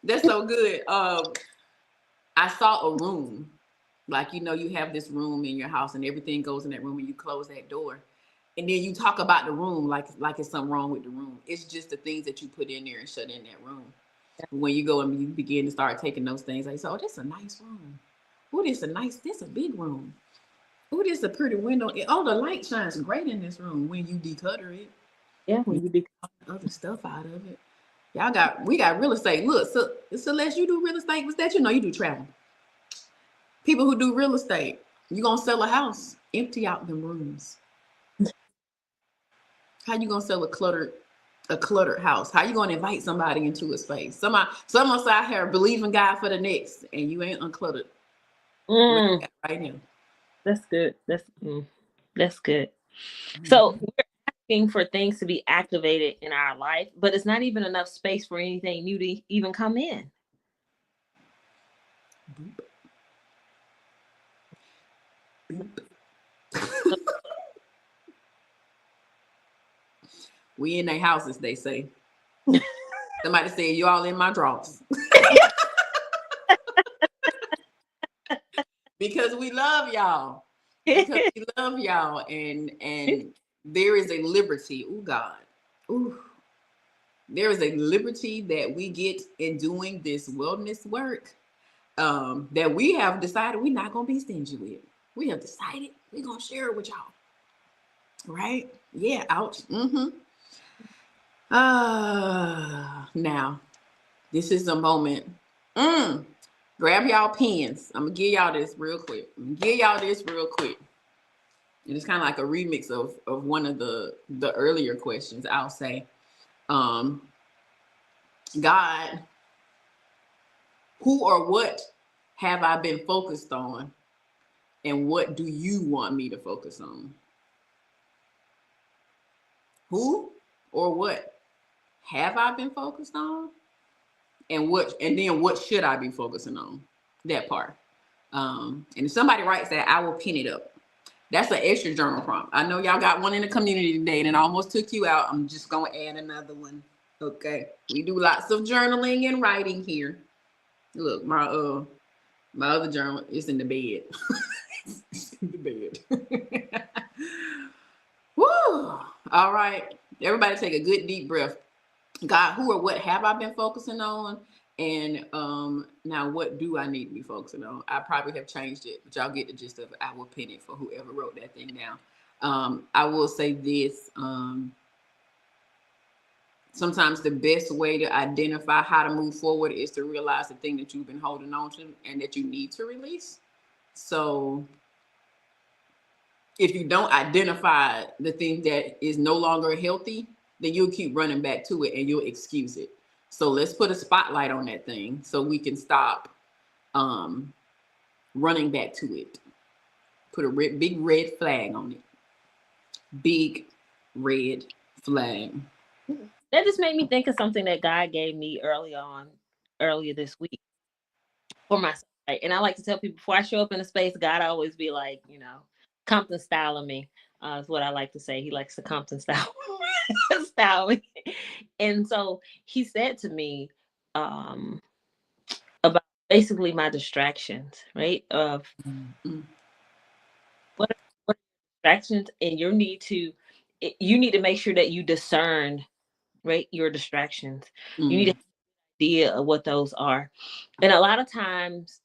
That's so good. I saw a room. Like, you have this room in your house and everything goes in that room and you close that door. And then you talk about the room like it's something wrong with the room. It's just the things that you put in there and shut in that room. When you go and you begin to start taking those things, like, oh, this is a nice room. Oh, this a big room. Oh, this is a pretty window. Oh, the light shines great in this room when you declutter it. Yeah, when you declutter other stuff out of it. We got real estate. Look, so Celeste, you do real estate. What's that? You do travel. People who do real estate, you gonna sell a house, empty out them rooms. How you gonna sell a cluttered house? How you gonna invite somebody into a space? Some of us out here believing God for the next, and you ain't uncluttered right now. That's good. That's good. So we're asking for things to be activated in our life, but it's not even enough space for anything new to even come in. We in their houses, they say. Somebody said, you all in my drawers. Because we love y'all. Because we love y'all. And there is a liberty. Oh, God. Ooh. There is a liberty that we get in doing this wellness work that we have decided we're not going to be stingy with. We have decided we're going to share it with y'all. Right? Yeah, ouch. Now, this is a moment. Grab y'all pens. I'm going to give y'all this real quick. And it's kind of like a remix of one of the earlier questions, I'll say. God, who or what have I been focused on? And what do you want me to focus on? Who or what have I been focused on? And then what should I be focusing on? That part. And if somebody writes that, I will pin it up. That's an extra journal prompt. I know y'all got one in the community today and it almost took you out. I'm just going to add another one. Okay. We do lots of journaling and writing here. Look, my other journal is in the bed. It's in the bed. Woo! All right. Everybody take a good deep breath. God, who or what have I been focusing on? And now what do I need to be focusing on? I probably have changed it, but y'all get the gist of it. I will pin it for whoever wrote that thing down. I will say this. Sometimes the best way to identify how to move forward is to realize the thing that you've been holding on to and that you need to release. So if you don't identify the thing that is no longer healthy, then you'll keep running back to it and you'll excuse it. So let's put a spotlight on that thing so we can stop running back to it. Put a big red flag on it. Big red flag. That just made me think of something that God gave me earlier this week for myself. Right? And I like to tell people before I show up in a space, God always be like, Compton style of me. Is what I like to say. He likes the Compton style me. And so he said to me about basically my distractions, right? Of Mm-hmm. what are distractions, and you need to make sure that you discern, right, your distractions. You need to Mm-hmm. have an idea of what those are. And a lot of times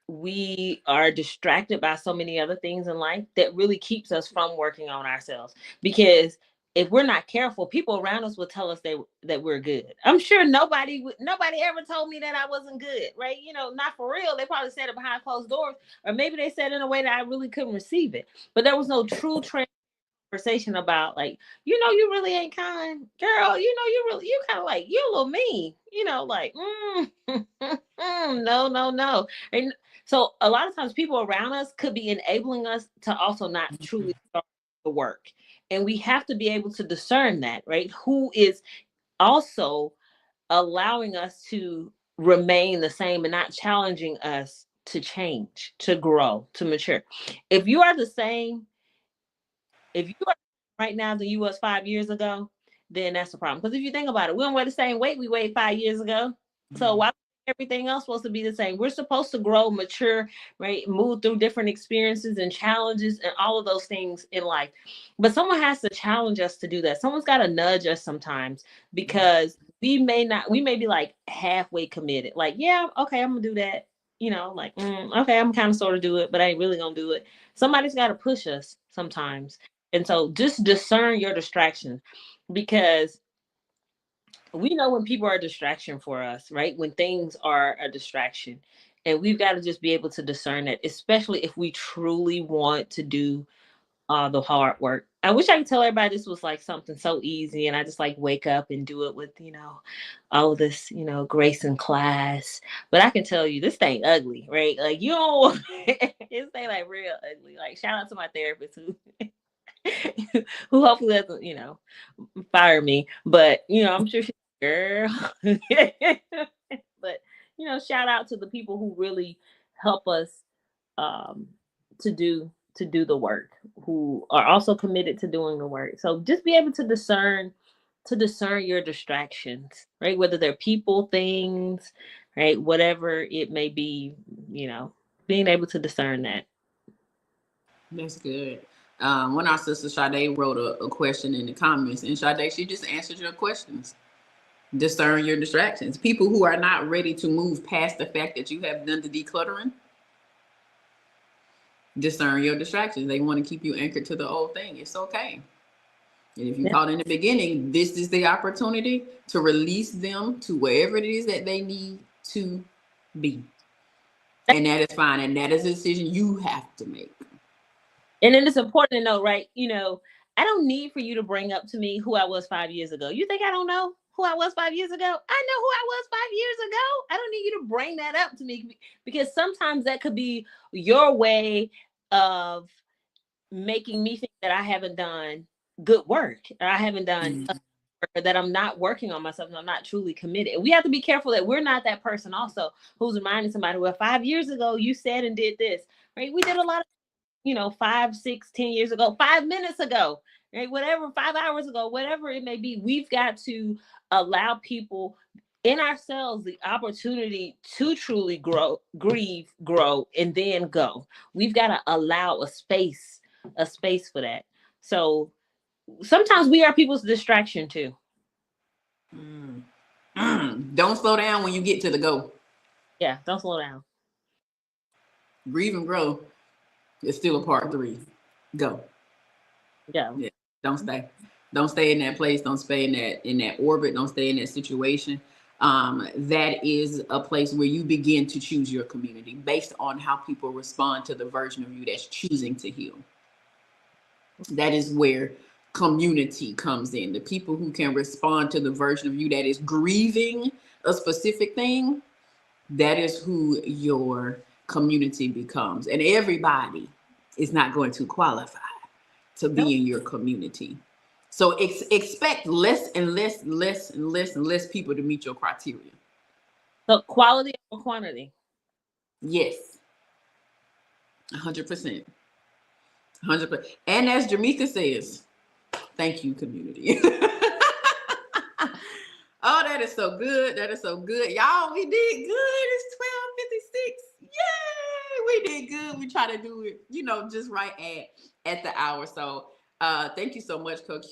we are distracted by so many other things in life that really keeps us from working on ourselves, because if we're not careful, people around us will tell us that we're good. I'm sure nobody ever told me that I wasn't good, right? Not for real. They probably said it behind closed doors, or maybe they said it in a way that I really couldn't receive it. But there was no true conversation about, like, you really ain't kind, girl. You kind of like, you a little mean, like, no, no, no. And so a lot of times people around us could be enabling us to also not truly start the work. And we have to be able to discern that, right? Who is also allowing us to remain the same and not challenging us to change, to grow, to mature. If you are the same, if you are right now than you was 5 years ago, then that's the problem. Because if you think about it, we don't weigh the same weight we weighed 5 years ago. So why everything else supposed to be the same? We're supposed to grow, mature, right? Move through different experiences and challenges and all of those things in life. But someone has to challenge us to do that. Someone's got to nudge us sometimes, because we may be like halfway committed. Like, yeah, okay, I'm gonna do that. Like, okay, I'm kind of sort of do it, but I ain't really gonna do it. Somebody's got to push us sometimes. And so just discern your distractions, because we know when people are a distraction for us, right? When things are a distraction. And we've got to just be able to discern it, especially if we truly want to do the hard work. I wish I could tell everybody this was like something so easy and I just like wake up and do it with, all of this, grace and class. But I can tell you this thing ugly, right? Like, you don't, this thing like real ugly. Like, shout out to my therapist who who hopefully doesn't, fire me. But I'm sure she, girl. But shout out to the people who really help us um to do the work, who are also committed to doing the work. So just be able to discern your distractions, right? Whether they're people, things, right? Whatever it may be, being able to discern that. That's good. When our sister Sade wrote a question in the comments, and Sade, she just answered your questions. Discern your distractions. People who are not ready to move past the fact that you have done the decluttering, discern your distractions. They want to keep you anchored to the old thing. It's okay. And if you Yeah. caught in the beginning, this is the opportunity to release them to wherever it is that they need to be. And that is fine. And that is a decision you have to make. And then it's important to know, right? I don't need for you to bring up to me who I was 5 years ago. You think I don't know who I was 5 years ago? I know who I was 5 years ago. I don't need you to bring that up to me, because sometimes that could be your way of making me think that I haven't done good work, or I haven't done Mm-hmm. work, or that I'm not working on myself and I'm not truly committed. And we have to be careful that we're not that person also who's reminding somebody, well, 5 years ago you said and did this, right? We did a lot of 5, 6, 10 years ago, 5 minutes ago, right? Whatever, 5 hours ago, whatever it may be, we've got to allow people in ourselves the opportunity to truly grow, grieve, grow, and then go. We've got to allow a space for that. So sometimes we are people's distraction too. Mm. Don't slow down when you get to the go. Yeah, don't slow down. Grieve and grow is still a part three. Go. Yeah. Yeah. Don't stay. Don't stay in that place. Don't stay in that orbit. Don't stay in that situation. That is a place where you begin to choose your community based on how people respond to the version of you that's choosing to heal. That is where community comes in. The people who can respond to the version of you that is grieving a specific thing, that is who your community becomes. And everybody is not going to qualify to Nope. be in your community. So expect less and less, less and less and less people to meet your criteria. So quality over quantity. Yes, 100%. 100%. And as Jamaica says, thank you, community. Oh, that is so good. That is so good. Y'all, we did good. It's 56. Yay! We did good. We try to do it, just right at the hour. So thank you so much, Coach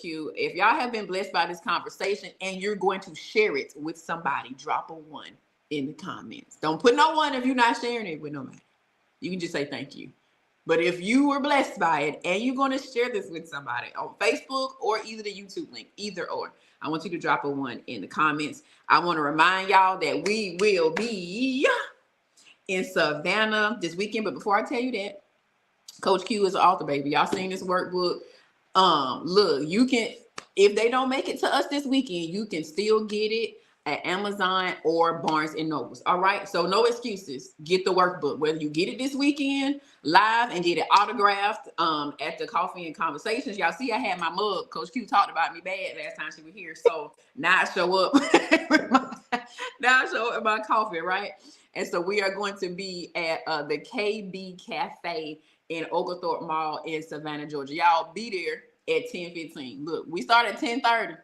Q. If y'all have been blessed by this conversation and you're going to share it with somebody, drop a 1 in the comments. Don't put no 1 if you're not sharing it with nobody. You can just say thank you. But if you were blessed by it and you're going to share this with somebody on Facebook or either the YouTube link, either or, I want you to drop a 1 in the comments. I want to remind y'all that we will be in Savannah this weekend. But before I tell you that, Coach Q is an author, baby. Y'all seen this workbook. Look, you can, if they don't make it to us this weekend, you can still get it at Amazon or Barnes and Nobles. All right. So no excuses. Get the workbook, whether you get it this weekend live and get it autographed at the Coffee and Conversations. Y'all see, I had my mug. Coach Q talked about me bad last time she was here. So now I show up with my coffee, right? And so we are going to be at the KB Cafe in Oglethorpe Mall in Savannah, Georgia. Y'all be there at 10:15. Look, we start at 10:30.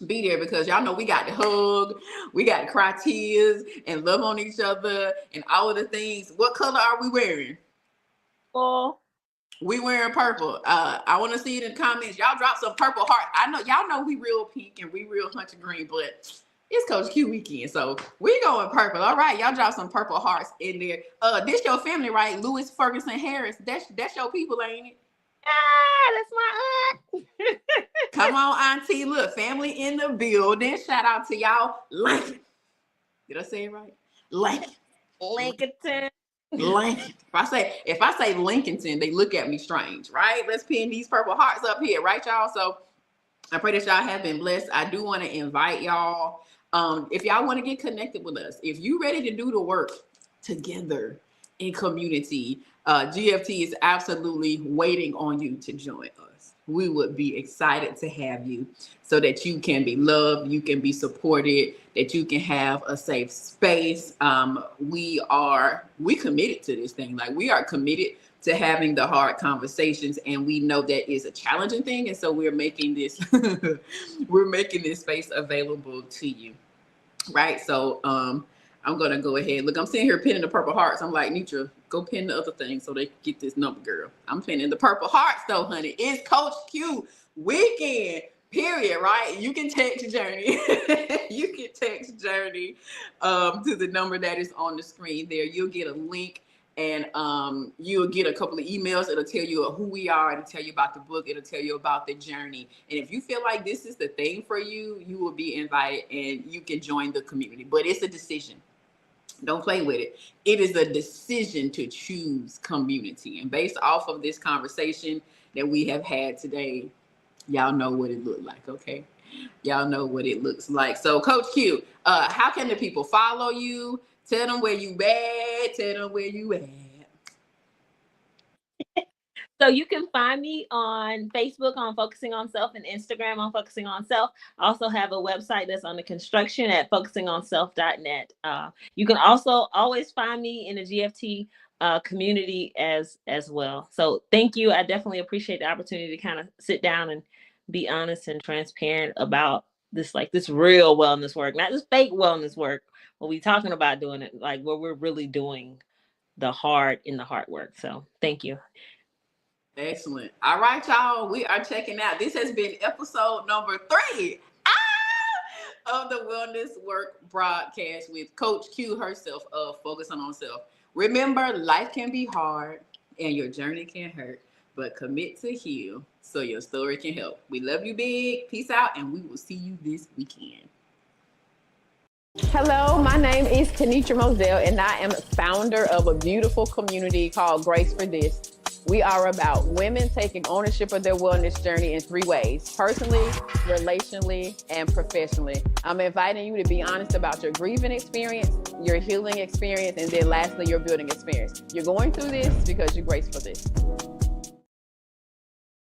Be there because y'all know we got to hug, we got to cry tears and love on each other and all of the things. What color are we wearing? We wearing purple. I want to see it in the comments. Y'all drop some purple heart. I know y'all know we real pink and we real hunter green, but it's Coach Q weekend, so we going purple. All right, y'all drop some purple hearts in there. This your family, right? Lewis Ferguson Harris. That's your people, ain't it? That's my aunt. Come on, Auntie. Look, family in the building. Shout out to y'all. Lincoln. Did I say it right? Lincoln. Lincoln. Lincoln. If I say Lincolnton, they look at me strange, right? Let's pin these purple hearts up here, right, y'all? So I pray that y'all have been blessed. I do want to invite y'all. If y'all want to get connected with us, if you ready to do the work together in community, GFT is absolutely waiting on you to join us. We would be excited to have you so that you can be loved, you can be supported, that you can have a safe space. We committed to this thing. Like, we are committed to having the hard conversations, and we know that is a challenging thing. And so we're making this, space available to you. Right. So, I'm going to go ahead. Look, I'm sitting here pinning the purple hearts. I'm like, Nitra, go pin the other thing so they can get this number, girl. I'm pinning the purple hearts though, honey. It's Coach Q weekend, period, right? You can text Journey. You can text Journey to the number that is on the screen there. You'll get a link and you'll get a couple of emails. It'll tell you who we are. It'll tell you about the book. It'll tell you about the journey. And if you feel like this is the thing for you, you will be invited and you can join the community. But it's a decision. Don't play with it. It is a decision to choose community. And based off of this conversation that we have had today, y'all know what it looked like, okay? Y'all know what it looks like. So, Coach Q, how can the people follow you? Tell them where you at. Tell them where you at. So you can find me on Facebook on Focusing on Self and Instagram on Focusing on Self. I also have a website that's under construction at focusingonself.net. You can also always find me in the GFT community as well. So thank you. I definitely appreciate the opportunity to kind of sit down and be honest and transparent about this real wellness work, not just fake wellness work. When we talking about doing it, like where we're really doing the hard work. So thank you. Excellent. All right, y'all. We are checking out. This has been episode number 3 of the Wellness Work broadcast with Coach Q herself of Focusing on Self. Remember, life can be hard and your journey can hurt, but commit to heal so your story can help. We love you big. Peace out, and we will see you this weekend. Hello, my name is Kenitra Moselle, and I am founder of a beautiful community called Grace for This. We are about women taking ownership of their wellness journey in 3 ways: personally, relationally, and professionally. I'm inviting you to be honest about your grieving experience, your healing experience, and then lastly, your building experience. You're going through this because you're graced for this.